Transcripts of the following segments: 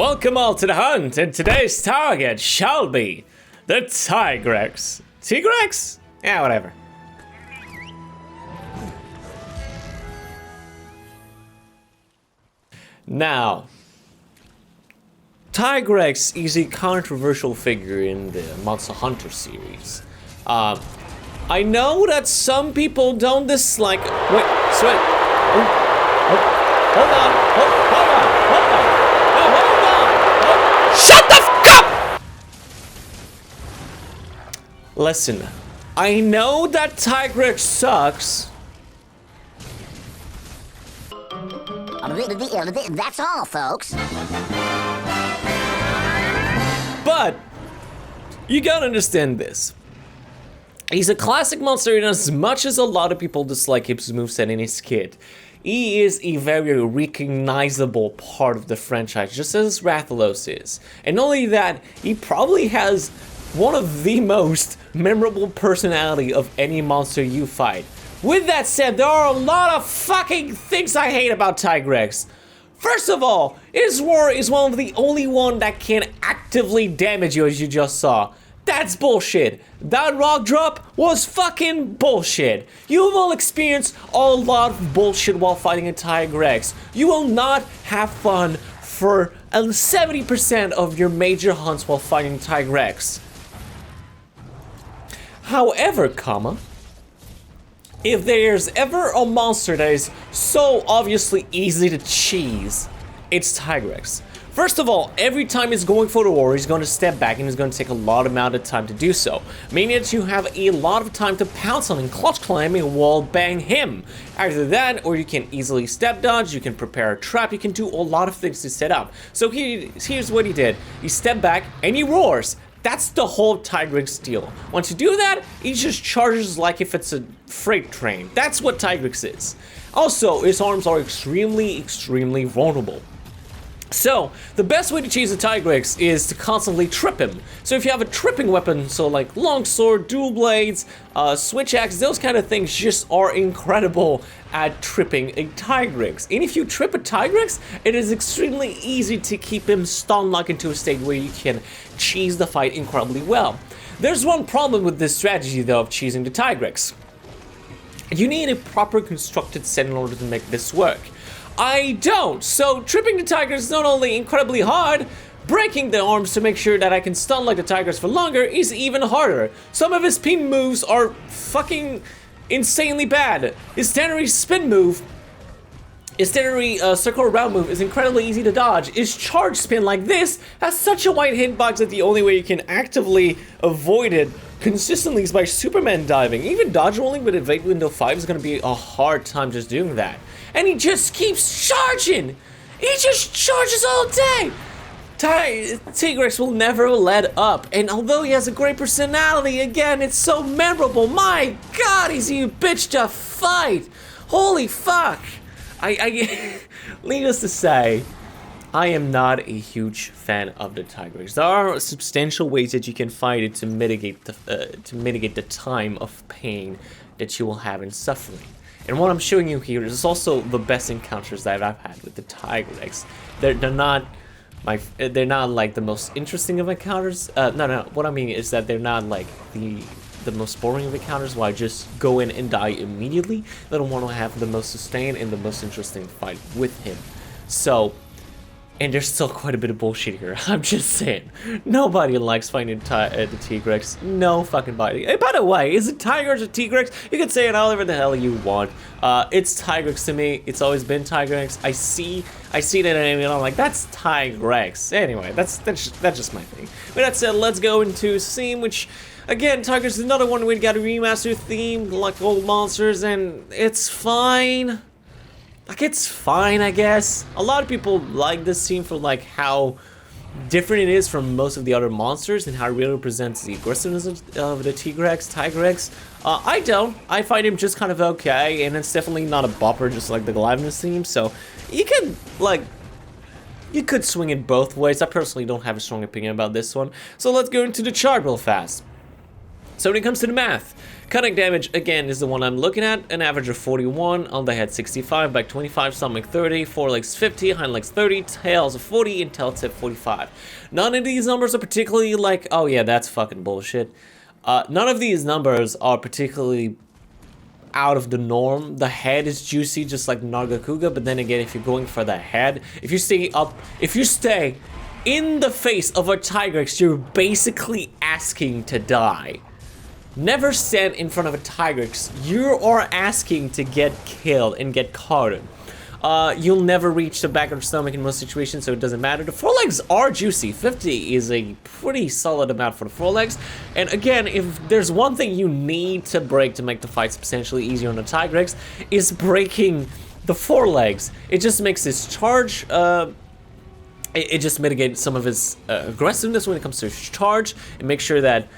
Welcome all to the hunt, and today's target shall be the Tigrex. Tigrex? Yeah, whatever. Now, Tigrex is a controversial figure in the Monster Hunter series. I know that some people don't dislike. Wait, hold on. Shut the f up! Listen, I know that Tigrex sucks. That's all, folks. But you gotta understand this. He's a classic monster in as much as a lot of people dislike his moveset in his kit. He is a very recognizable part of the franchise, just as Rathalos is. And not only that, he probably has one of the most memorable personality of any monster you fight. With that said, there are a lot of fucking things I hate about Tigrex. First of all, his roar is one of the only one that can actively damage you, as you just saw. That's bullshit. That rock drop was fucking bullshit. You will experience a lot of bullshit while fighting a Tigrex. You will not have fun for 70% of your major hunts while fighting Tigrex. However, if there's ever a monster that is so obviously easy to cheese, it's Tigrex. First of all, every time he's going for the war, he's going to step back and he's going to take a lot amount of time to do so. Meaning that you have a lot of time to pounce on and clutch climb and wall bang him. Either that, or you can easily step dodge, you can prepare a trap, you can do a lot of things to set up. So here's what he did. He stepped back and he roars. That's the whole Tigrex deal. Once you do that, he just charges like if it's a freight train. That's what Tigrex is. Also, his arms are extremely vulnerable. So, the best way to cheese a Tigrex is to constantly trip him. So if you have a tripping weapon, so like longsword, dual blades, switch axe, those kind of things just are incredible at tripping a Tigrex. And if you trip a Tigrex, it is extremely easy to keep him stun locked into a state where you can cheese the fight incredibly well. There's one problem with this strategy though of cheesing the Tigrex. You need a proper constructed set in order to make this work. I don't, so tripping the Tigrex is not only incredibly hard, breaking the arms to make sure that I can stun like the Tigrex for longer is even harder. Some of his pin moves are fucking insanely bad. His standard spin move, his standard circle around move is incredibly easy to dodge. His charge spin like this has such a wide hitbox that the only way you can actively avoid it consistently is by Superman diving. Even dodge rolling with Evade Window 5 is going to be a hard time just doing that. And he just keeps charging! He just charges all day! Tigrex will never let up, and although he has a great personality, again, it's so memorable. My god, he's a bitch to fight! Holy fuck! Needless to say, I am not a huge fan of the Tigrex. There are substantial ways that you can fight it to mitigate the time of pain that you will have in suffering. And what I'm showing you here is also the best encounters that I've had with the Tigrex. They're not like the most interesting of encounters. No. What I mean is that they're not like the most boring of encounters where I just go in and die immediately. I don't want to have the most sustained and the most interesting fight with him. So, and there's still quite a bit of bullshit here. I'm just saying. Nobody likes fighting the Tigrex. No fucking body. Hey, by the way, is it Tigrex or Tigrex? You can say it however the hell you want. It's Tigrex to me. It's always been Tigrex. I see that name and I'm like, that's Tigrex. Anyway, that's just my thing. With that said, let's go into Theme, which, again, Tigrex is another one we got a remaster theme, like old monsters, and it's fine. Like, it's fine, I guess. A lot of people like this scene for like how different it is from most of the other monsters and how it really represents the aggressiveness of the Tigrex. I don't. I find him just kind of okay, and it's definitely not a bopper just like the Goliath theme, so you could swing it both ways. I personally don't have a strong opinion about this one. So let's go into the chart real fast. So when it comes to the math, cutting damage, again, is the one I'm looking at. An average of 41, on the head 65, back 25, stomach 30, forelegs 50, hind legs 30, tails 40, and tail tip 45. None of these numbers are particularly like, oh yeah, that's fucking bullshit. None of these numbers are particularly out of the norm. The head is juicy, just like Nargacuga, but then again, if you're going for the head, if you stay in the face of a Tigrex, you're basically asking to die. Never stand in front of a Tigrex. You are asking to get killed and get carded. You'll never reach the back of the stomach in most situations, so it doesn't matter. The forelegs are juicy. 50 is a pretty solid amount for the forelegs. And again, if there's one thing you need to break to make the fight substantially easier on the Tigrex, is breaking the forelegs. It just makes his charge, it just mitigates some of his aggressiveness when it comes to his charge, and make sure that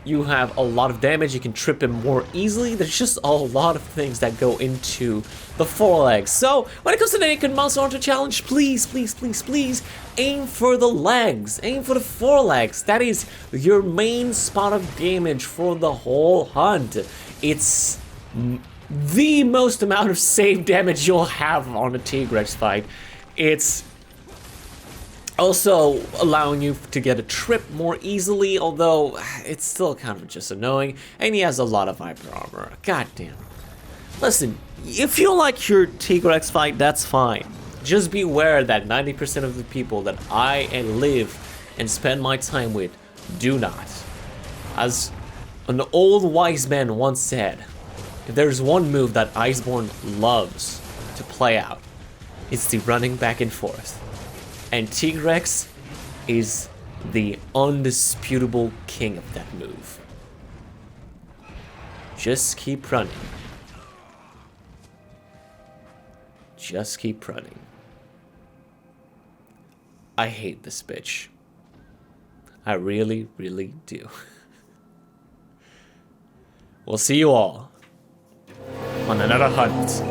you have a lot of damage, you can trip him more easily. There's just a lot of things that go into the forelegs. So, when it comes to the Naked Monster Hunter Challenge, please, please, please, please, aim for the legs. Aim for the forelegs. That is your main spot of damage for the whole hunt. It's the most amount of save damage you'll have on a Tigrex fight. It's also allowing you to get a trip more easily, although it's still kind of just annoying, and he has a lot of hyper armor. God damn. Listen, if you like your Tigrex fight, that's fine. Just be aware that 90% of the people that I live and spend my time with do not. As an old wise man once said, if there's one move that Iceborne loves to play out, it's the running back and forth. And Tigrex is the undisputable king of that move. Just keep running. Just keep running. I hate this bitch. I really, really do. We'll see you all on another hunt.